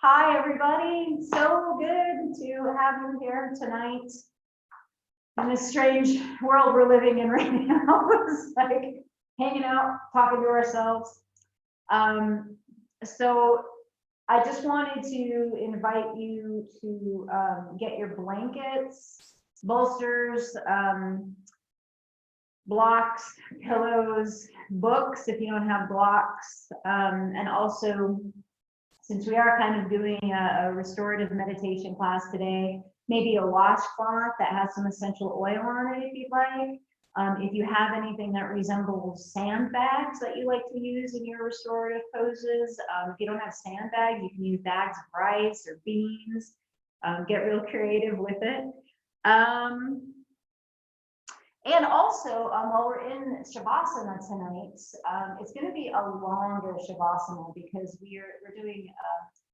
Hi, everybody. So good to have you here tonight in this strange world we're living in right now. It's like hanging out, talking to ourselves. So I just wanted to invite you to get your blankets, bolsters, blocks, pillows, books if you don't have blocks, and also, since we are kind of doing a restorative meditation class today, maybe a washcloth that has some essential oil on it if you'd like. If you have anything that resembles sandbags that you like to use in your restorative poses, if you don't have sandbags, you can use bags of rice or beans. Get real creative with it. And also, while we're in Shavasana tonight, it's going to be a longer Shavasana because we're doing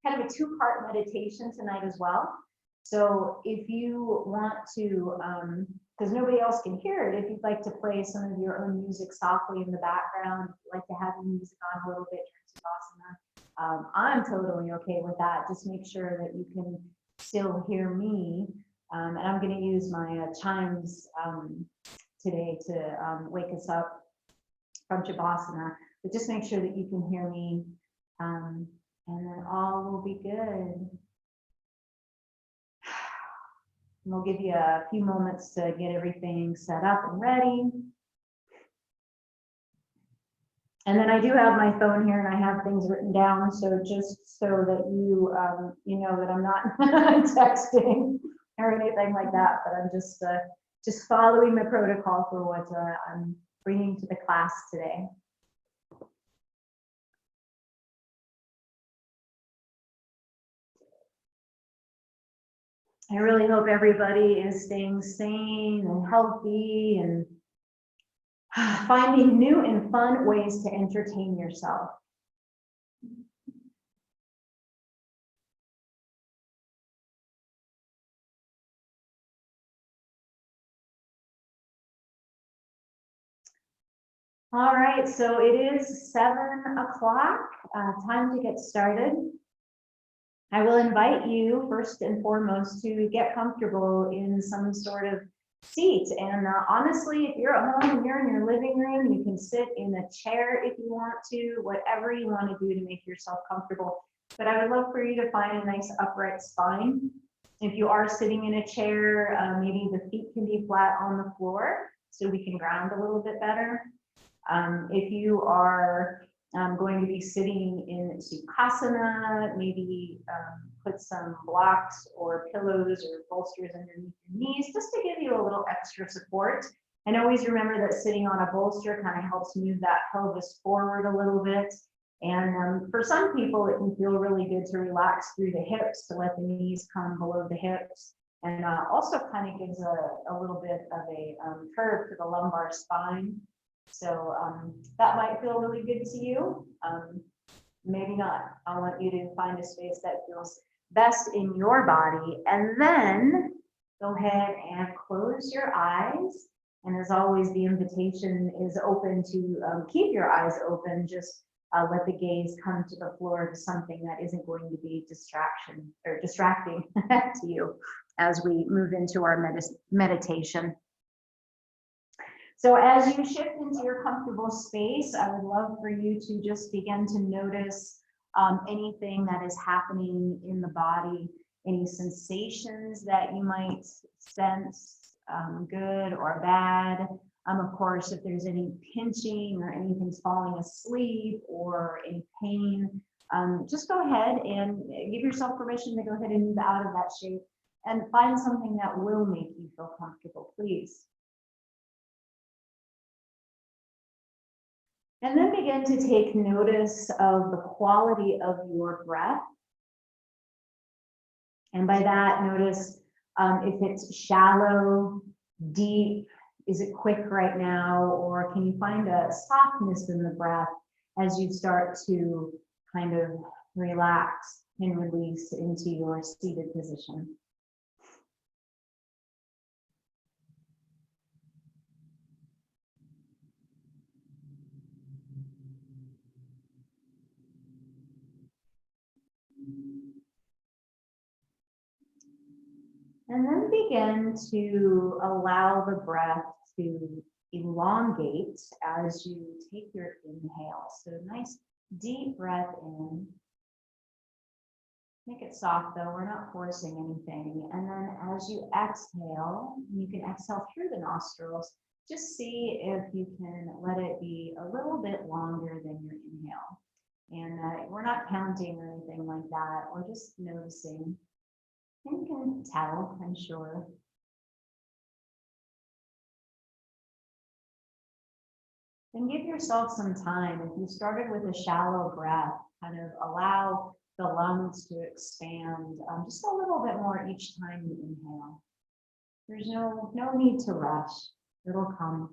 kind of a two-part meditation tonight as well. So if you want to, because nobody else can hear it, if you'd like to play some of your own music softly in the background, if you'd like to have the music on a little bit during Shavasana, I'm totally okay with that. Just make sure that you can still hear me. And I'm going to use my chimes today to wake us up from Shavasana, but just make sure that you can hear me, and then all will be good. And we'll give you a few moments to get everything set up and ready. And then I do have my phone here and I have things written down, so just so that you know that I'm not texting or anything like that, but I'm just following the protocol for what I'm bringing to the class today. I really hope everybody is staying sane and healthy and finding new and fun ways to entertain yourself. All right, so it is 7 o'clock, time to get started. I will invite you first and foremost to get comfortable in some sort of seat. And honestly, if you're at home and you're in your living room, you can sit in a chair if you want to, whatever you want to do to make yourself comfortable. But I would love for you to find a nice upright spine. If you are sitting in a chair, maybe the feet can be flat on the floor so we can ground a little bit better. If you are going to be sitting in Sukhasana, maybe put some blocks or pillows or bolsters underneath your knees just to give you a little extra support. And always remember that sitting on a bolster kind of helps move that pelvis forward a little bit. And for some people, it can feel really good to relax through the hips, to let the knees come below the hips. And also kind of gives a little bit of a curve to the lumbar spine. So that might feel really good to you. Maybe not. I want you to find a space that feels best in your body. And then go ahead and close your eyes. And as always, the invitation is open to keep your eyes open. Just let the gaze come to the floor to something that isn't going to be distracting to you as we move into our meditation. So as you shift into your comfortable space, I would love for you to just begin to notice anything that is happening in the body, any sensations that you might sense, good or bad. Of course, if there's any pinching or anything's falling asleep or any pain, just go ahead and give yourself permission to go ahead and move out of that shape and find something that will make you feel comfortable, please. And then begin to take notice of the quality of your breath. And by that, notice if it's shallow, deep, is it quick right now, or can you find a softness in the breath as you start to kind of relax and release into your seated position. And then begin to allow the breath to elongate as you take your inhale. So nice deep breath in. Make it soft though, we're not forcing anything. And then as you exhale, you can exhale through the nostrils. Just see if you can let it be a little bit longer than your inhale. And we're not counting or anything like that. We're just noticing. And you can tell, I'm sure. And give yourself some time. If you started with a shallow breath, kind of allow the lungs to expand just a little bit more each time you inhale. There's no need to rush. It'll come.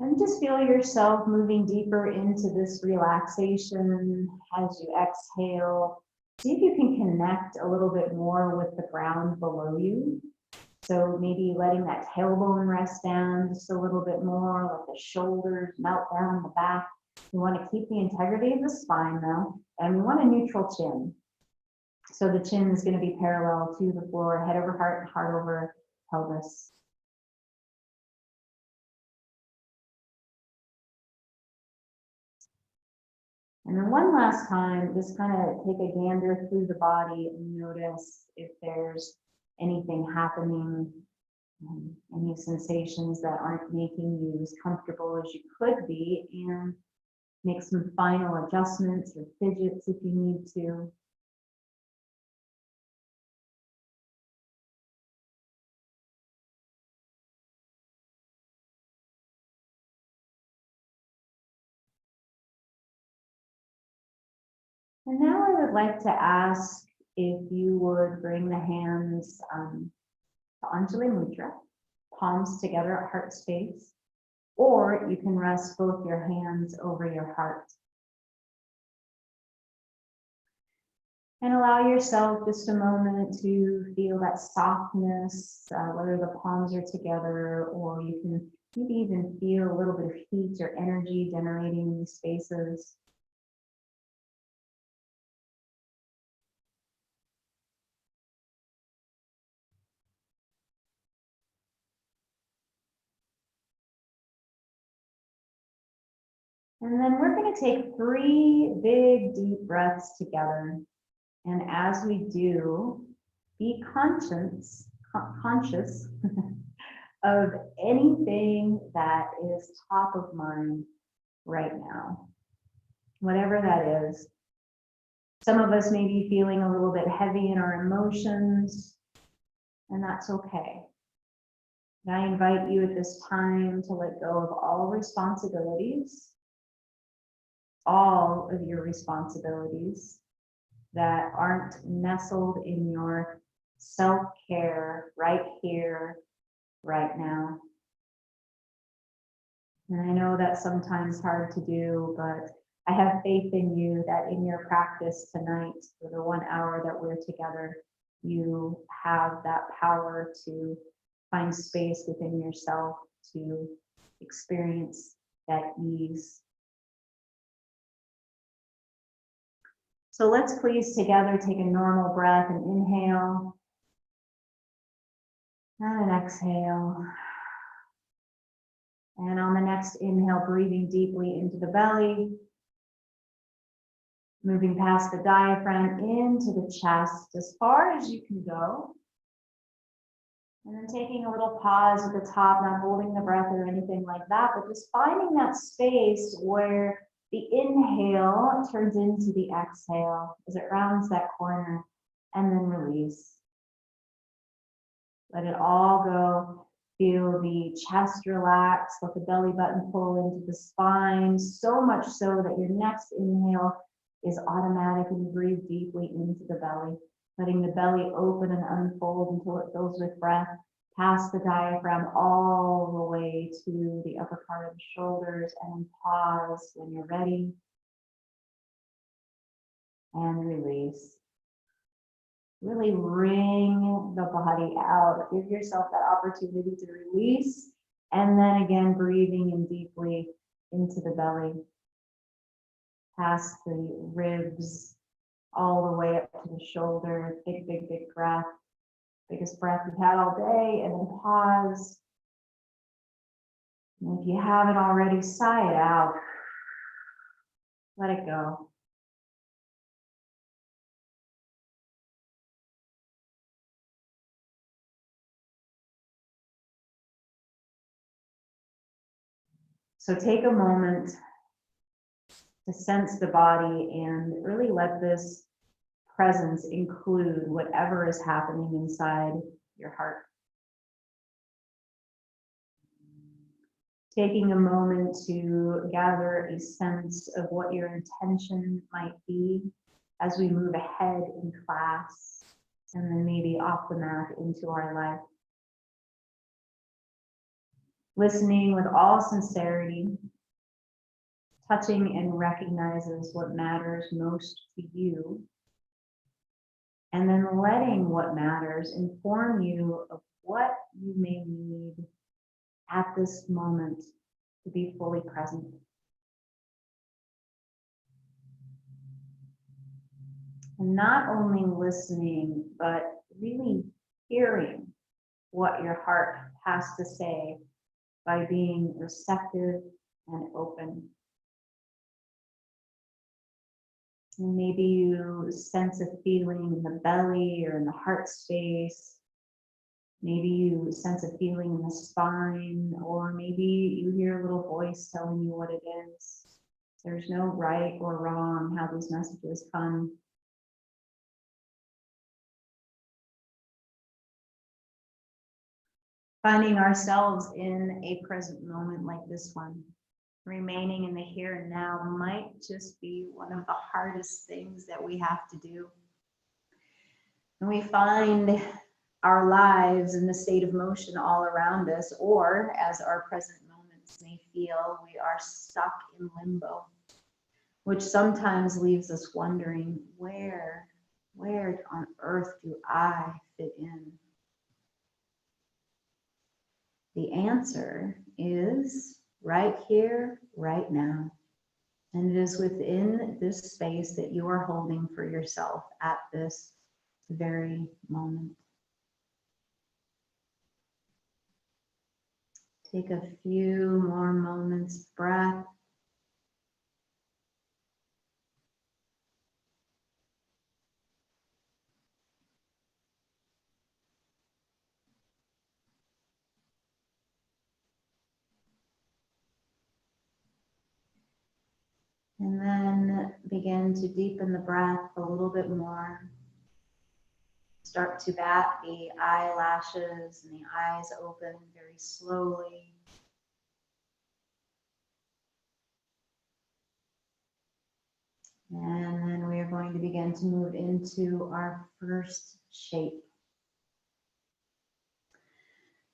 And just feel yourself moving deeper into this relaxation as you exhale. See if you can connect a little bit more with the ground below you. So maybe letting that tailbone rest down just a little bit more, let the shoulders melt down the back. We want to keep the integrity of the spine though, and we want a neutral chin. So the chin is going to be parallel to the floor, head over heart, heart over pelvis. And then one last time, just kind of take a gander through the body and notice if there's anything happening, any sensations that aren't making you as comfortable as you could be, and make some final adjustments or fidgets if you need to. And now I would like to ask if you would bring the hands to Anjali Mudra, palms together at heart space, or you can rest both your hands over your heart. And allow yourself just a moment to feel that softness, whether the palms are together, or you can maybe even feel a little bit of heat or energy generating in these spaces. And then we're going to take 3 big deep breaths together. And as we do, be conscious of anything that is top of mind right now, whatever that is. Some of us may be feeling a little bit heavy in our emotions, and that's okay. And I invite you at this time to let go of all responsibilities, all of your responsibilities that aren't nestled in your self-care right here, right now. And I know that's sometimes hard to do, but I have faith in you that in your practice tonight, for the 1 hour that we're together, you have that power to find space within yourself to experience that ease. So let's please together take a normal breath and inhale and an exhale. And on the next inhale, breathing deeply into the belly, moving past the diaphragm into the chest as far as you can go. And then taking a little pause at the top, not holding the breath or anything like that, but just finding that space where the inhale turns into the exhale as it rounds that corner, and then release. Let it all go. Feel the chest relax, let the belly button pull into the spine, so much so that your next inhale is automatic and you breathe deeply into the belly, letting the belly open and unfold until it fills with breath. Past the diaphragm all the way to the upper part of the shoulders, and pause when you're ready. And release. Really wring the body out. Give yourself that opportunity to release. And then again, breathing in deeply into the belly. Past the ribs, all the way up to the shoulder. Big, big, big breath. Biggest breath you've had all day. And then pause. And if you haven't already, sigh it out. Let it go. So take a moment to sense the body and really let this presence include whatever is happening inside your heart. Taking a moment to gather a sense of what your intention might be as we move ahead in class and then maybe off the mat into our life. Listening with all sincerity, touching and recognizes what matters most to you, and then letting what matters inform you of what you may need at this moment to be fully present. And not only listening, but really hearing what your heart has to say by being receptive and open. And maybe you sense a feeling in the belly or in the heart space. Maybe you sense a feeling in the spine, or maybe you hear a little voice telling you what it is. There's no right or wrong how these messages come. Finding ourselves in a present moment like this one, remaining in the here and now, might just be one of the hardest things that we have to do. And we find our lives in the state of motion all around us, or as our present moments may feel, we are stuck in limbo, which sometimes leaves us wondering, where on earth do I fit in? The answer is right here, right now. And it is within this space that you are holding for yourself at this very moment. Take a few more moments, breath. And then begin to deepen the breath a little bit more. Start to bat the eyelashes and the eyes open very slowly. And then we are going to begin to move into our first shape.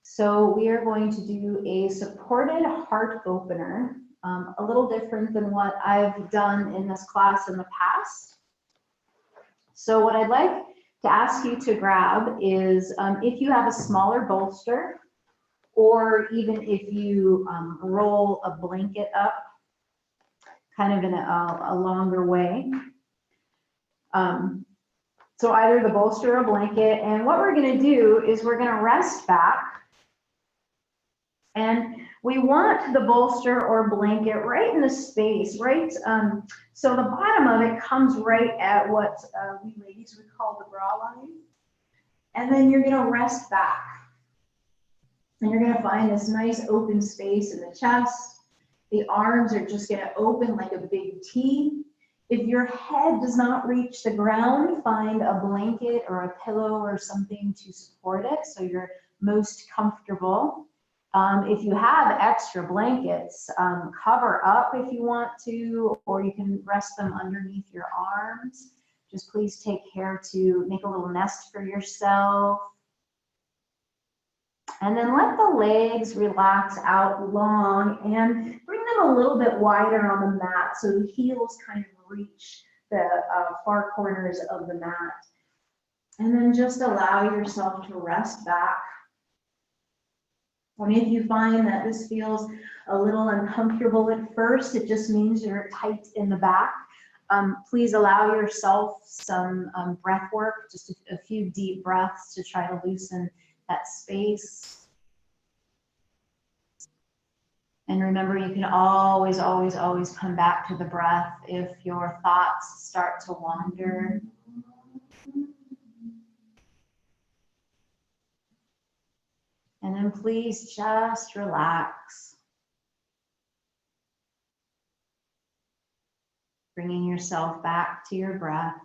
So we are going to do a supported heart opener, a little different than what I've done in this class in the past. So what I'd like to ask you to grab is, if you have a smaller bolster, or even if you roll a blanket up kind of in a longer way. So either the bolster or blanket, and what we're going to do is we're going to rest back, and we want the bolster or blanket right in the space, right? So the bottom of it comes right at what we ladies would call the bra line. And then you're going to rest back. And you're going to find this nice open space in the chest. The arms are just going to open like a big T. If your head does not reach the ground, find a blanket or a pillow or something to support it so you're most comfortable. If you have extra blankets, cover up if you want to, or you can rest them underneath your arms. Just please take care to make a little nest for yourself. And then let the legs relax out long and bring them a little bit wider on the mat so the heels kind of reach the far corners of the mat. And then just allow yourself to rest back. And if you find that this feels a little uncomfortable at first, it just means you're tight in the back. Please allow yourself some breath work, just a few deep breaths to try to loosen that space. And remember, you can always, always, always come back to the breath if your thoughts start to wander. And then please just relax. Bringing yourself back to your breath.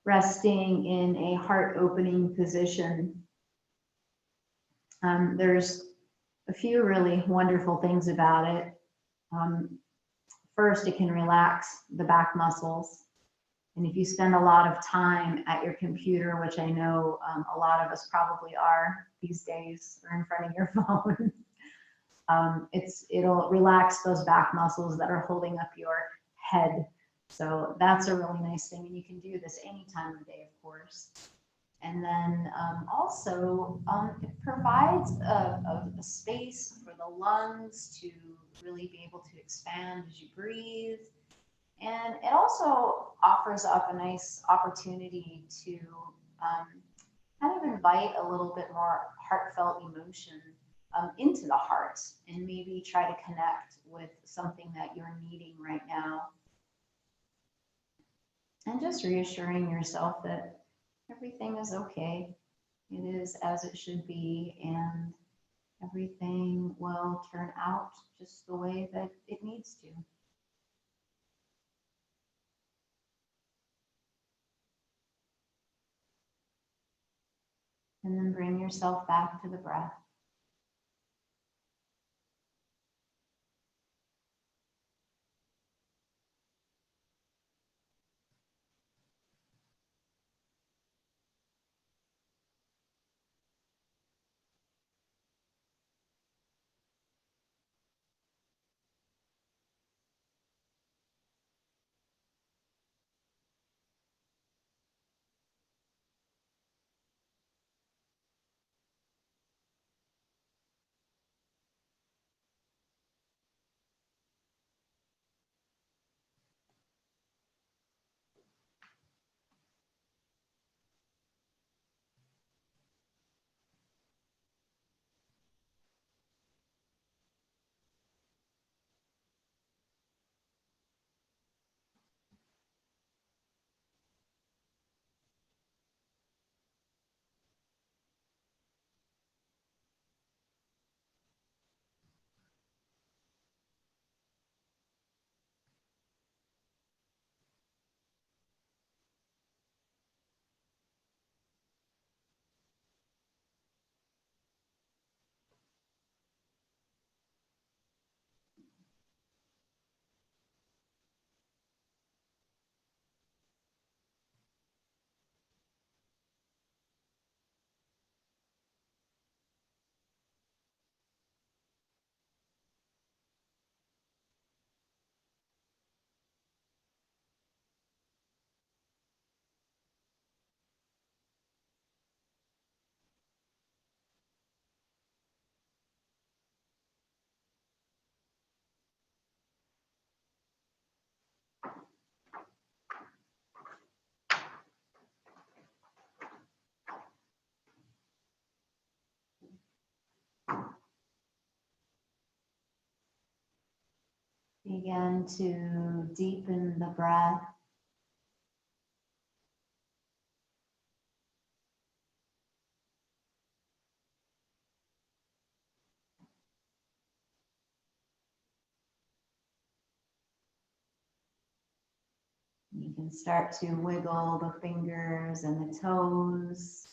Resting in a heart-opening position. There's a few really wonderful things about it. First, it can relax the back muscles. And if you spend a lot of time at your computer, which I know a lot of us probably are these days, or in front of your phone, it'll relax those back muscles that are holding up your head. So that's a really nice thing. And you can do this any time of day, of course. And then also it provides a space for the lungs to really be able to expand as you breathe. And it also offers up a nice opportunity to kind of invite a little bit more heartfelt emotion into the heart and maybe try to connect with something that you're needing right now. And just reassuring yourself that everything is okay. It is as it should be, and everything will turn out just the way that it needs to. And then bring yourself back to the breath. Begin to deepen the breath. You can start to wiggle the fingers and the toes.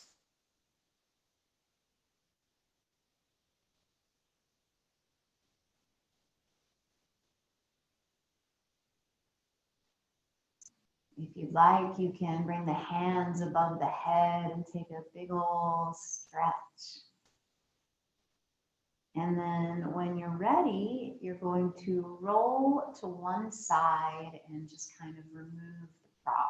If you'd like, you can bring the hands above the head and take a big old stretch. And then when you're ready, you're going to roll to one side and just kind of remove the prop.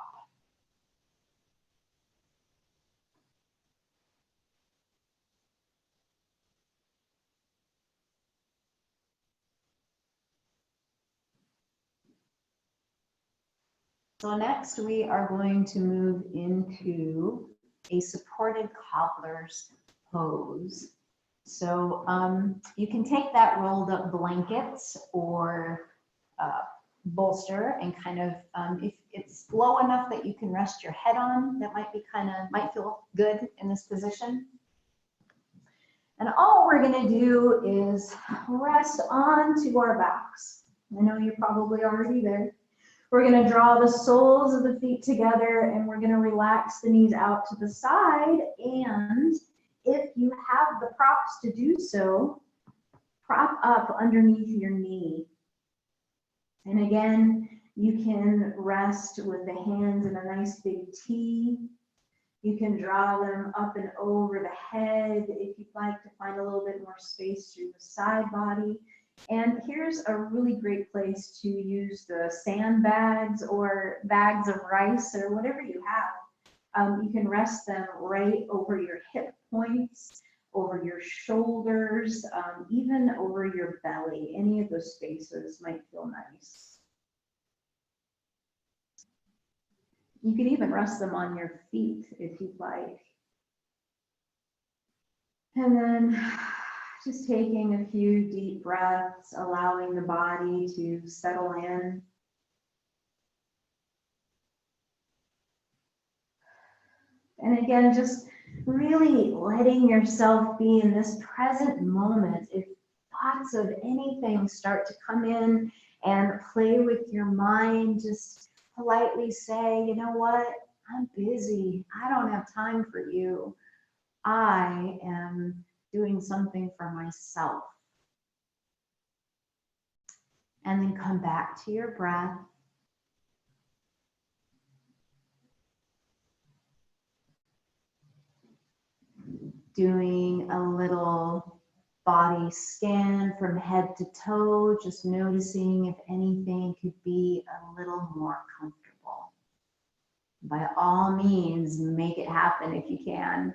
So next we are going to move into a supported cobbler's pose. So you can take that rolled up blanket or bolster and kind of, if it's low enough that you can rest your head on, that might feel good in this position. And all we're gonna do is rest onto our backs. I know you're probably already there. We're gonna draw the soles of the feet together and we're gonna relax the knees out to the side. And if you have the props to do so, prop up underneath your knee. And again, you can rest with the hands in a nice big T. You can draw them up and over the head if you'd like to find a little bit more space through the side body. And here's a really great place to use the sandbags or bags of rice or whatever you have. You can rest them right over your hip points, over your shoulders, even over your belly. Any of those spaces might feel nice. You can even rest them on your feet if you'd like. And then just taking a few deep breaths, allowing the body to settle in. And again, just really letting yourself be in this present moment. If thoughts of anything start to come in and play with your mind, just politely say, you know what, I'm busy. I don't have time for you. I am doing something for myself. And then come back to your breath. Doing a little body scan from head to toe, just noticing if anything could be a little more comfortable. By all means, make it happen if you can.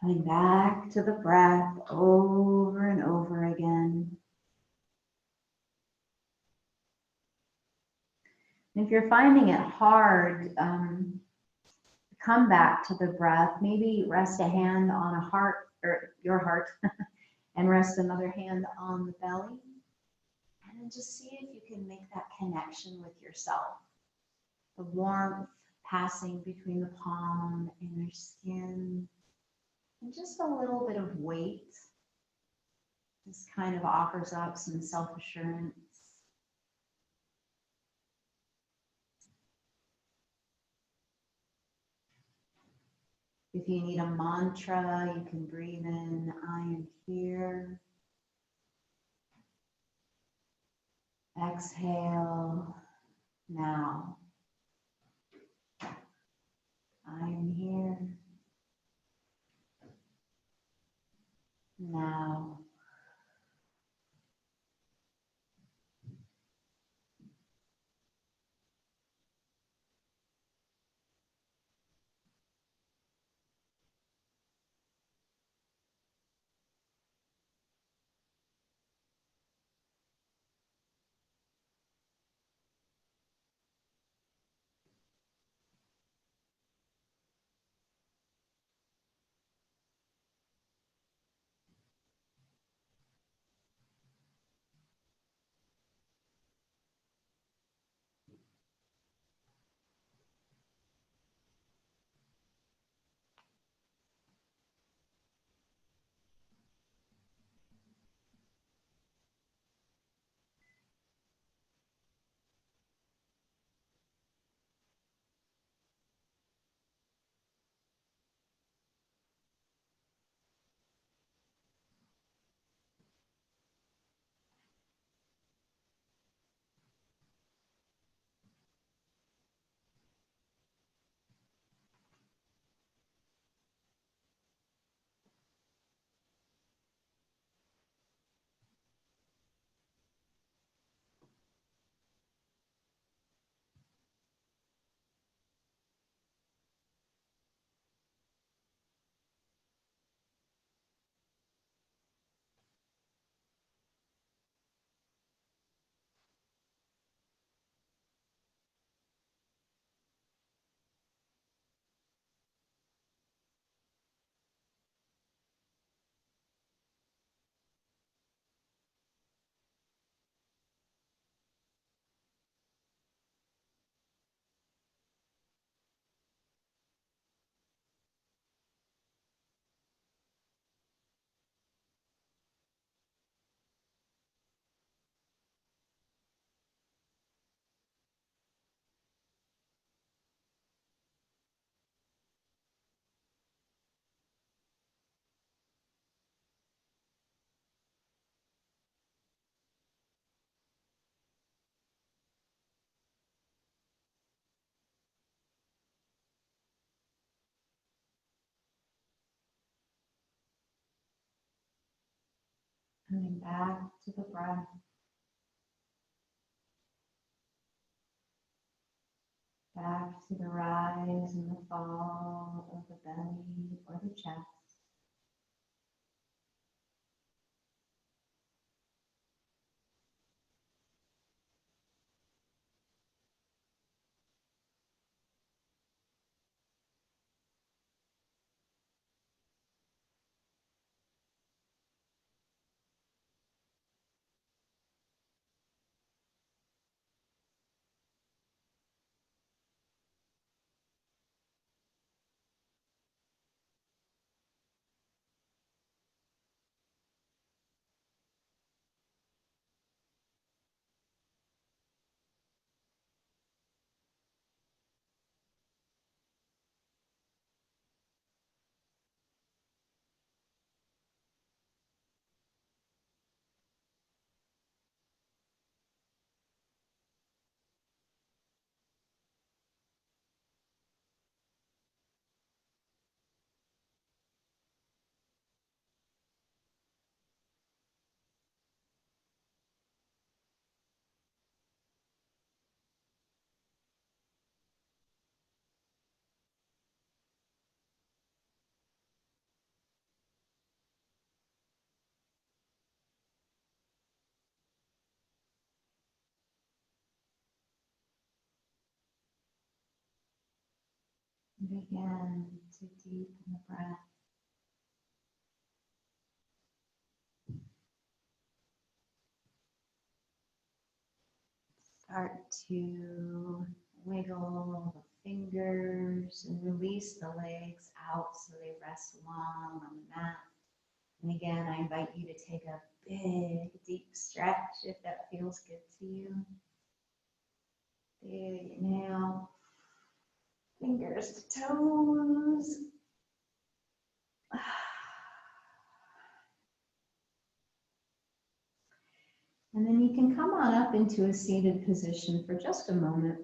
Coming back to the breath over and over again. And if you're finding it hard, come back to the breath. Maybe rest a hand on a heart, or your heart, and rest another hand on the belly. And then just see if you can make that connection with yourself. The warmth passing between the palm and your skin. And just a little bit of weight. This kind of offers up some self-assurance. If you need a mantra, you can breathe in, I am here. Exhale, now. I am here. Now. Coming back to the breath. Back to the rise and the fall of the belly or the chest. Begin to deepen the breath. Start to wiggle the fingers and release the legs out so they rest long on the mat. And again, I invite you to take a big, deep stretch if that feels good to you. Big inhale, fingers to toes. And then you can come on up into a seated position for just a moment.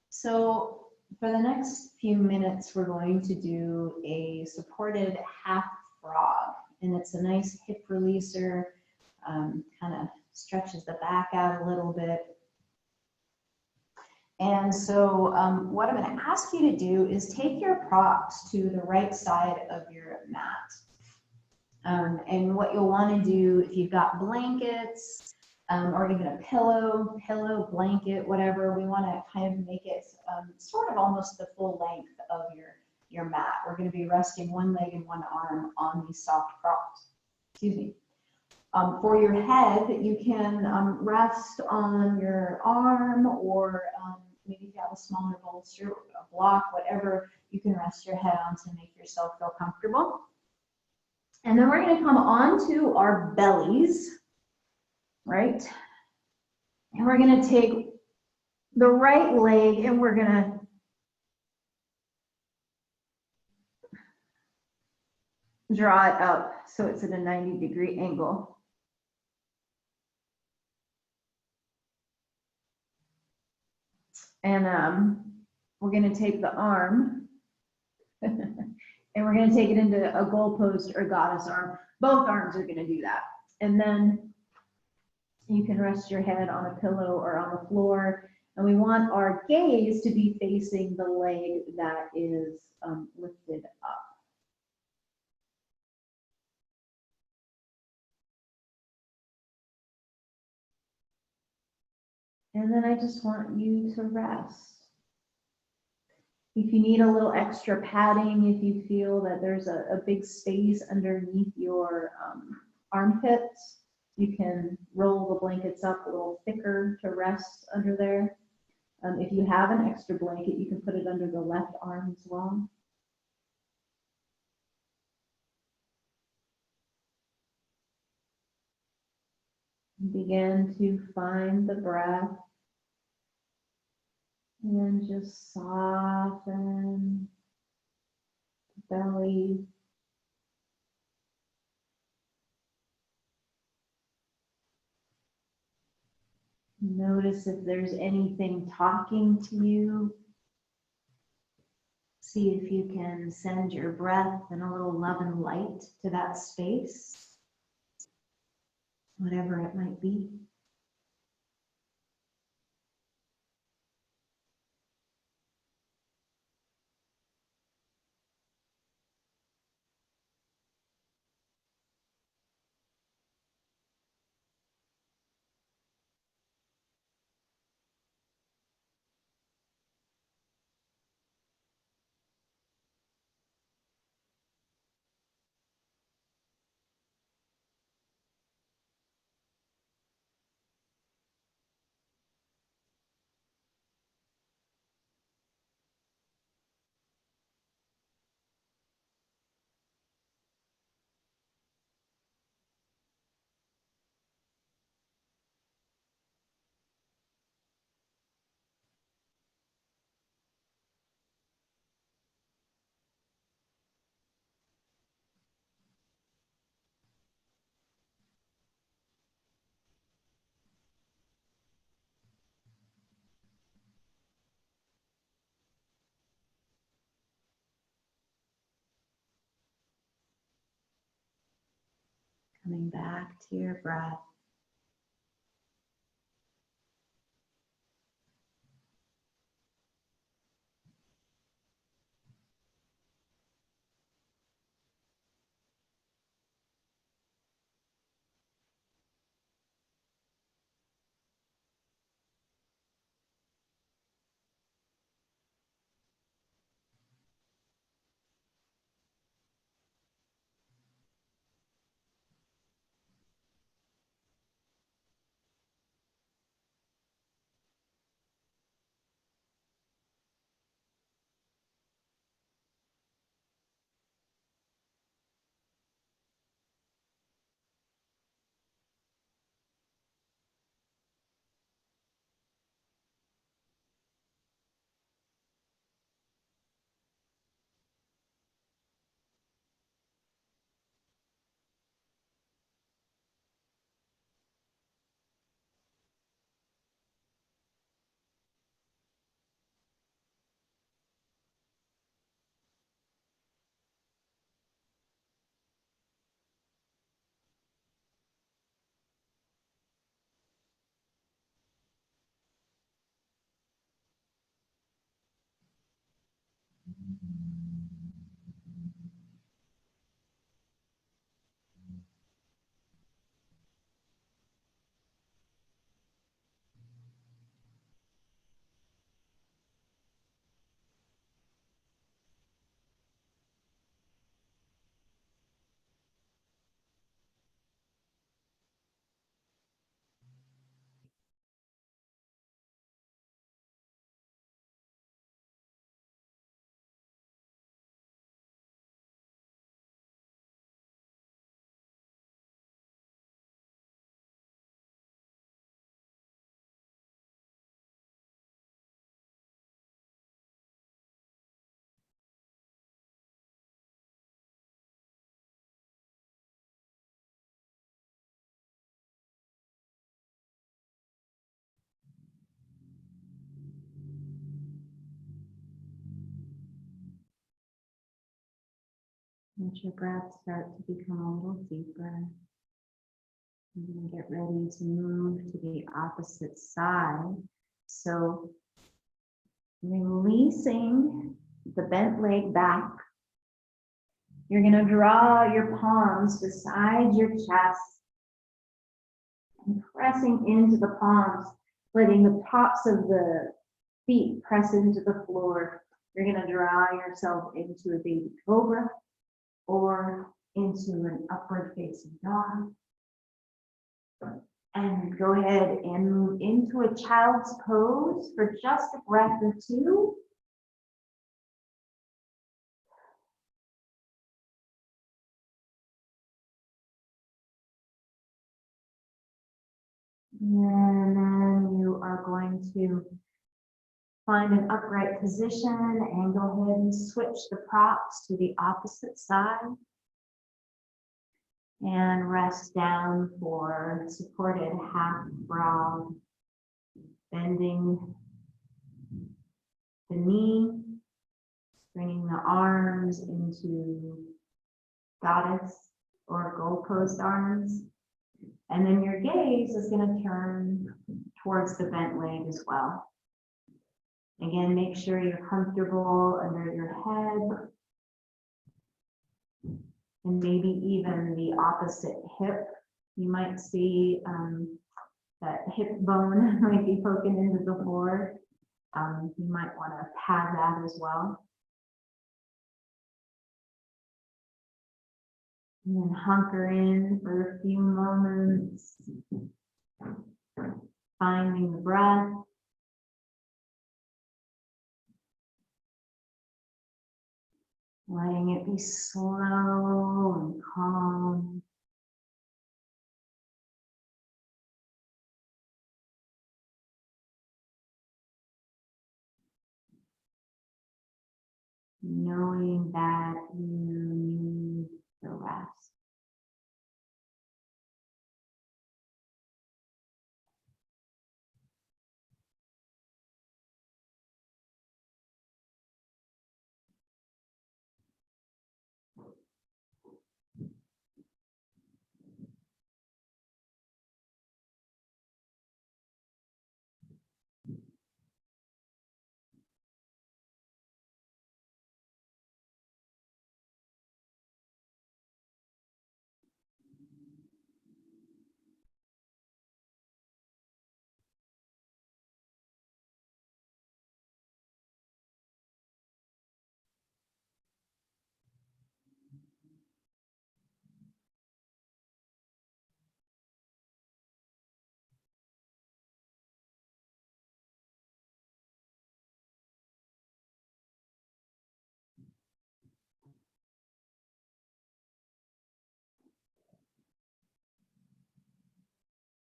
So for the next few minutes, we're going to do a supported half frog. And it's a nice hip releaser, kind of stretches the back out a little bit. And so what I'm going to ask you to do is take your props to the right side of your mat. And what you'll want to do, if you've got blankets or even a pillow, blanket, whatever, we want to kind of make it sort of almost the full length of your mat. We're going to be resting one leg and one arm on these soft props. Excuse me. For your head, you can rest on your arm, or maybe if you have a smaller bolster, a block, whatever, you can rest your head on to make yourself feel comfortable. And then we're going to come onto our bellies, right? And we're going to take the right leg and we're going to draw it up so it's at a 90-degree angle. And we're going to take the arm and we're going to take it into a goal post or goddess arm. Both arms are going to do that. And then you can rest your head on a pillow or on the floor. And we want our gaze to be facing the leg that is lifted up. And then I just want you to rest. If you need a little extra padding, if you feel that there's a big space underneath your armpits, you can roll the blankets up a little thicker to rest under there. If you have an extra blanket, you can put it under the left arm as well. Begin to find the breath. And just soften the belly. Notice if there's anything talking to you. See if you can send your breath and a little love and light to that space, whatever it might be. Coming back to your breath. Let your breath start to become a little deeper. I'm going to get ready to move to the opposite side. So releasing the bent leg back. You're going to draw your palms beside your chest and pressing into the palms, letting the tops of the feet press into the floor. You're going to draw yourself into a baby cobra or into an upward facing dog. And go ahead and move into a child's pose for just a breath or two. And then you are going to find an upright position and go ahead and switch the props to the opposite side. And rest down for supported half brow, bending the knee, Bringing the arms into goddess or goalpost arms. And then your gaze is going to turn towards the bent leg as well. Again, make sure you're comfortable under your head. And maybe even the opposite hip. You might see that hip bone might be poking into the floor. You might want to pad that as well. And then hunker in for a few moments, finding the breath. Letting it be slow and calm. Knowing that you need the rest.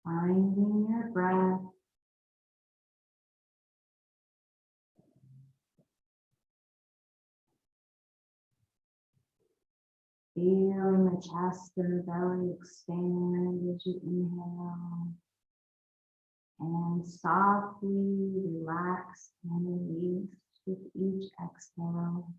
Finding your breath. Feeling the chest and the belly expand as you inhale. And softly relax and release with each exhale.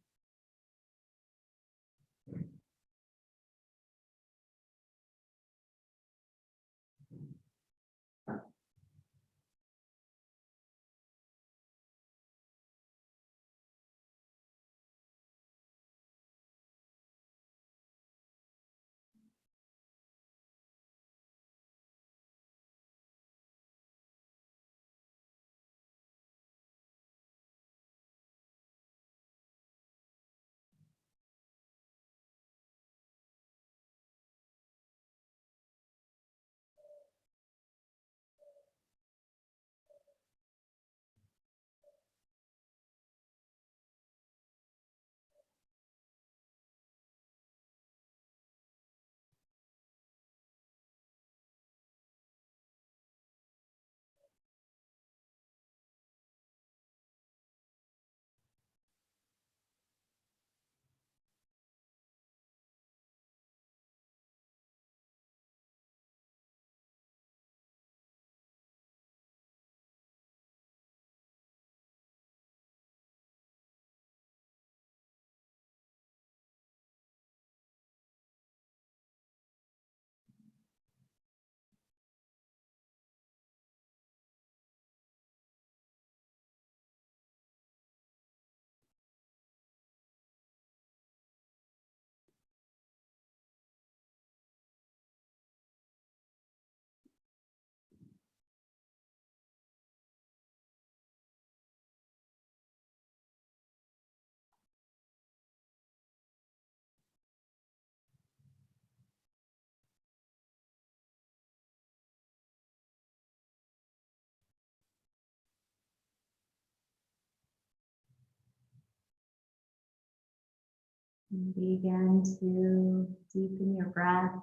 And begin to deepen your breath.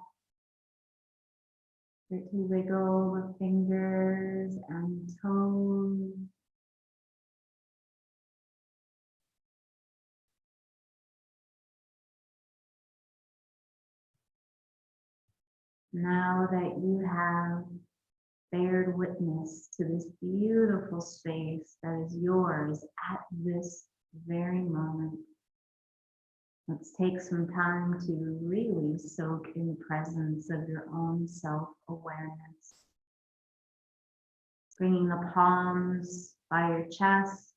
Start to wiggle the fingers and toes. Now that you have bared witness to this beautiful space that is yours at this very moment, Let's take some time to really soak in the presence of your own self-awareness. Bringing the palms by your chest,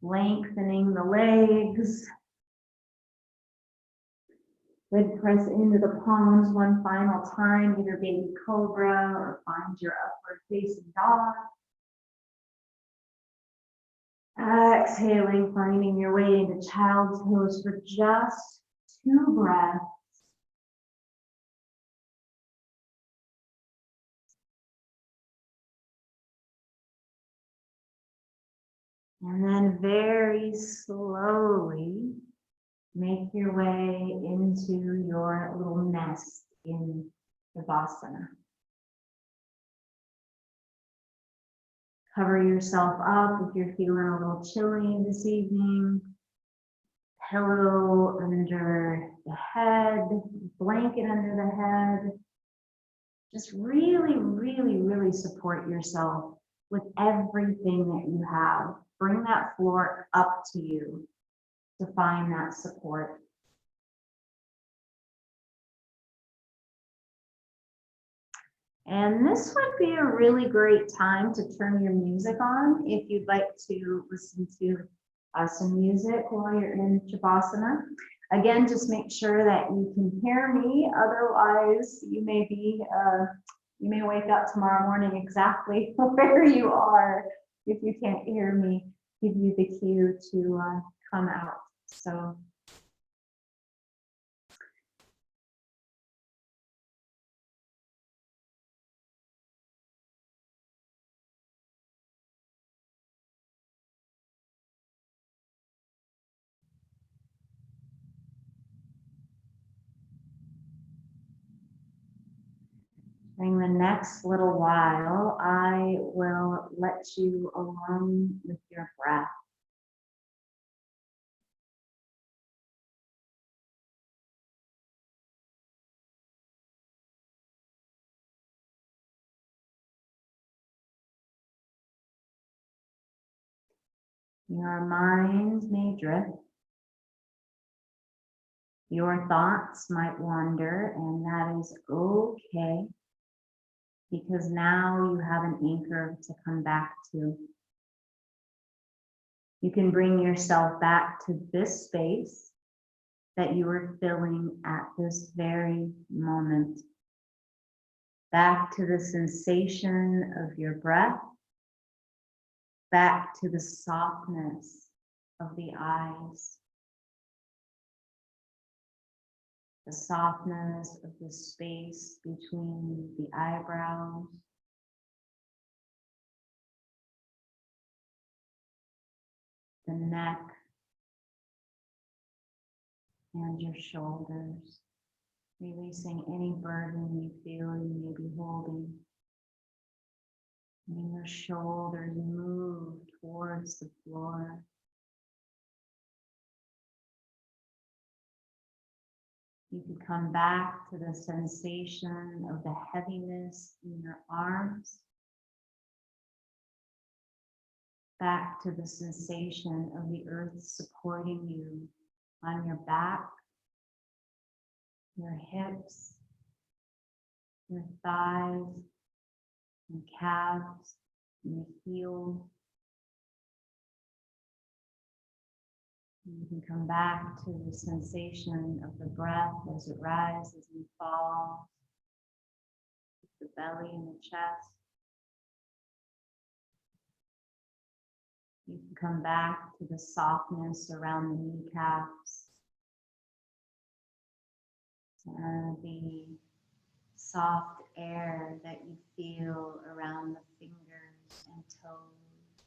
lengthening the legs. Good, press into the palms one final time, either baby cobra or find your upward facing dog. Exhaling, finding your way into child's pose for just 2 breaths. And then very slowly make your way into your little nest in Shavasana. Cover yourself up if you're feeling a little chilly this evening. Pillow under the head, blanket under the head. Just really, really, really support yourself with everything that you have. Bring that floor up to you to find that support. And this would be a really great time to turn your music on if you'd like to listen to some music while you're in Shavasana. Again, just make sure that you can hear me. Otherwise, you may wake up tomorrow morning exactly where you are. If you can't hear me, give you the cue to come out. So. During the next little while, I will let you alone with your breath. Your mind may drift. Your thoughts might wander, and that is okay, because now you have an anchor to come back to. You can bring yourself back to this space that you are filling at this very moment. Back to the sensation of your breath, back to the softness of the eyes, the softness of the space between the eyebrows, the neck, and your shoulders, releasing any burden you feel you may be holding. And your shoulders move towards the floor. You can come back to the sensation of the heaviness in your arms, back to the sensation of the earth supporting you on your back, your hips, your thighs, and calves, and your heels. You can come back to the sensation of the breath as it rises and falls, the belly and the chest. You can come back to the softness around the kneecaps, and the soft air that you feel around the fingers and toes,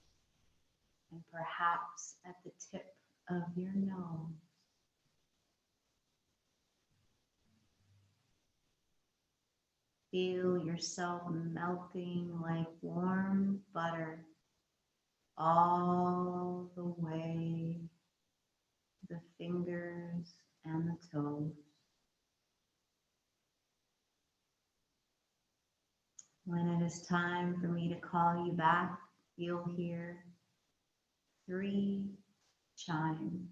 and perhaps at the tip of your nose. Feel yourself melting like warm butter all the way to the fingers and the toes. When it is time for me to call you back, you'll hear 3 chimes.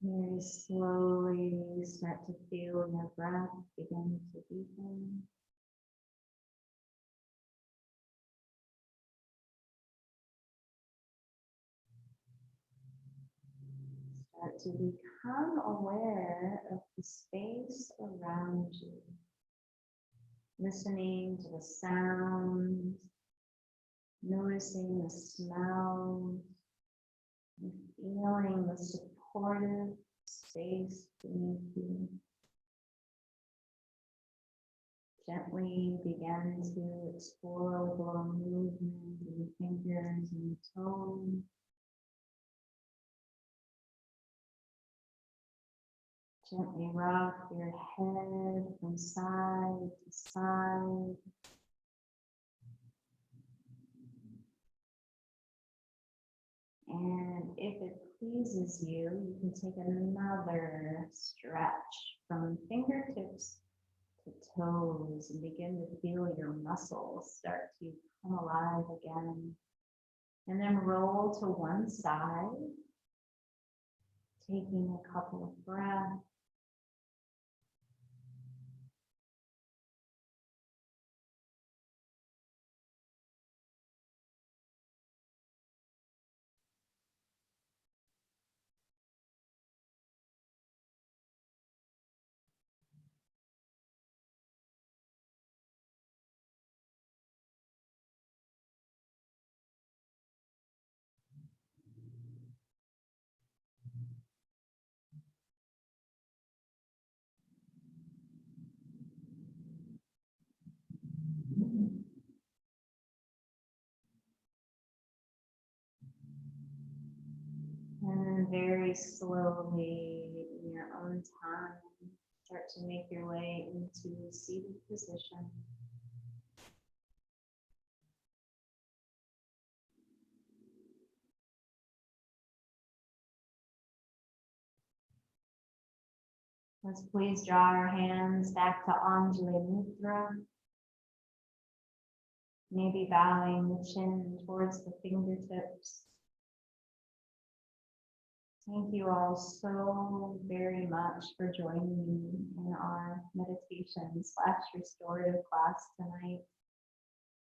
Very slowly start to feel your breath begin to deepen. Start to become aware of the space around you. Listening to the sounds, noticing the smells, and feeling the supportive space beneath you. Gently begin to explore with a little movement of the fingers and toes. Gently rock your head from side to side. And if it pleases you, you can take another stretch from fingertips to toes and begin to feel your muscles start to come alive again. And then roll to one side, taking a couple of breaths. And very slowly, in your own time, start to make your way into seated position. Let's please draw our hands back to Anjali Mudra. Maybe bowing the chin towards the fingertips. Thank you all so very much for joining me in our meditation/restorative class tonight.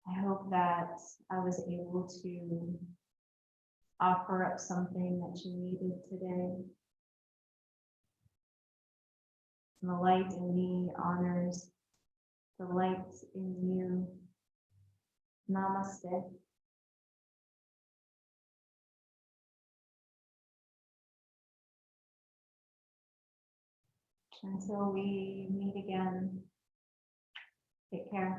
I hope that I was able to offer up something that you needed today. And the light in me honors the light in you. Namaste. Until we meet again, take care.